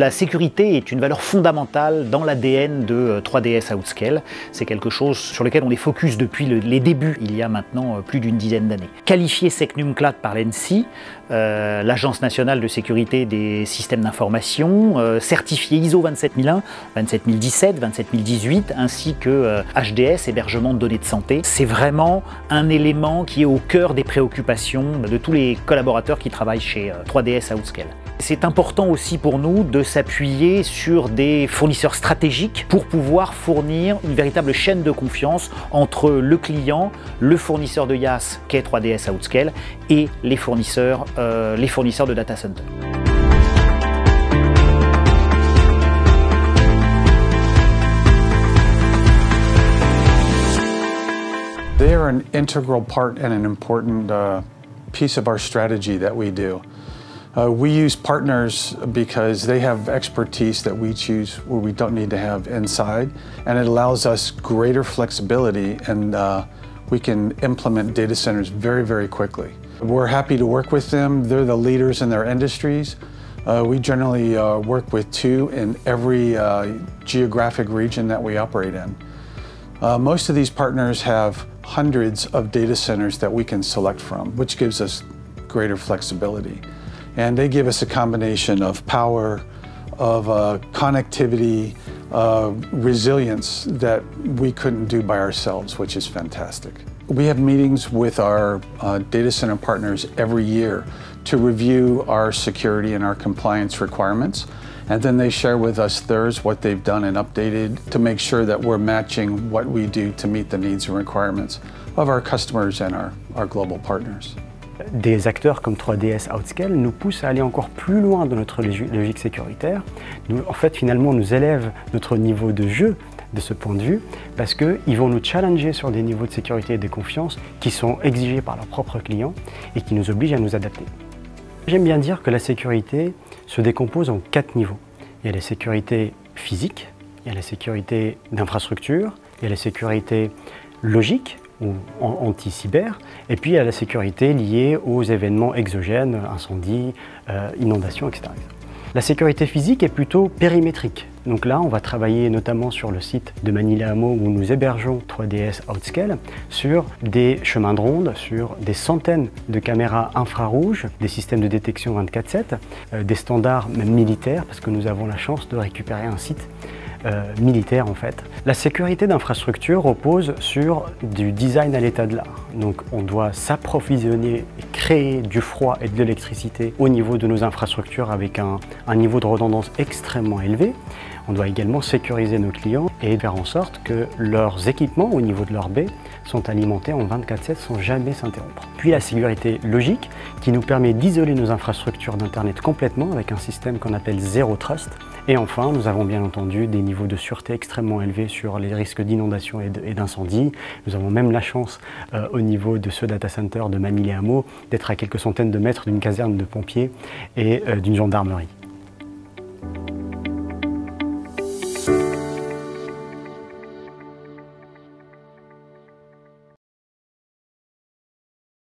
La sécurité est une valeur fondamentale dans l'ADN de 3DS Outscale. C'est quelque chose sur lequel on est focus depuis les débuts, il y a maintenant plus d'une dizaine d'années. Qualifié SecNumCloud par l'ANSSI, l'Agence nationale de sécurité des systèmes d'information, certifié ISO 27001, 27017, 27018, ainsi que HDS, hébergement de données de santé. C'est vraiment un élément qui est au cœur des préoccupations de tous les collaborateurs qui travaillent chez 3DS Outscale. C'est important aussi pour nous de s'appuyer sur des fournisseurs stratégiques pour pouvoir fournir une véritable chaîne de confiance entre le client, le fournisseur de IaaS qu'est 3DS Outscale et les fournisseurs de data center. They are an integral part and an important piece of our strategy that we do. We use partners because they have expertise that we choose where we don't need to have inside, and it allows us greater flexibility, and we can implement data centers very, very quickly. We're happy to work with them. They're the leaders in their industries. We generally work with 2 in every geographic region that we operate in. Most of these partners have hundreds of data centers that we can select from, which gives us greater flexibility. And they give us a combination of power, of connectivity, resilience that we couldn't do by ourselves, which is fantastic. We have meetings with our data center partners every year to review our security and our compliance requirements. And then they share with us theirs, what they've done and updated to make sure that we're matching what we do to meet the needs and requirements of our customers and our global partners. Des acteurs comme 3DS Outscale nous poussent à aller encore plus loin dans notre logique sécuritaire. En fait, finalement, nous élèvent notre niveau de jeu de ce point de vue parce qu'ils vont nous challenger sur des niveaux de sécurité et de confiance qui sont exigés par leurs propres clients et qui nous obligent à nous adapter. J'aime bien dire que la sécurité se décompose en 4 niveaux. Il y a la sécurité physique, il y a la sécurité d'infrastructure, il y a la sécurité logique ou anti-cyber, et puis il y a la sécurité liée aux événements exogènes, incendies, inondations, etc. La sécurité physique est plutôt périmétrique. Donc là, on va travailler notamment sur le site de Manille-les-Hameaux où nous hébergeons 3DS Outscale sur des chemins de ronde, sur des centaines de caméras infrarouges, des systèmes de détection 24/7, des standards même militaires parce que nous avons la chance de récupérer un site militaire en fait. La sécurité d'infrastructure repose sur du design à l'état de l'art. Donc on doit s'approvisionner et créer du froid et de l'électricité au niveau de nos infrastructures avec un niveau de redondance extrêmement élevé. On doit également sécuriser nos clients et faire en sorte que leurs équipements au niveau de leur baie sont alimentés en 24/7 sans jamais s'interrompre. Puis la sécurité logique qui nous permet d'isoler nos infrastructures d'Internet complètement avec un système qu'on appelle Zero Trust. Et enfin, nous avons bien entendu des niveaux de sûreté extrêmement élevés sur les risques d'inondation et d'incendie. Nous avons même la chance au niveau de ce data center de Manille-les-Hameaux d'être à quelques centaines de mètres d'une caserne de pompiers et d'une gendarmerie.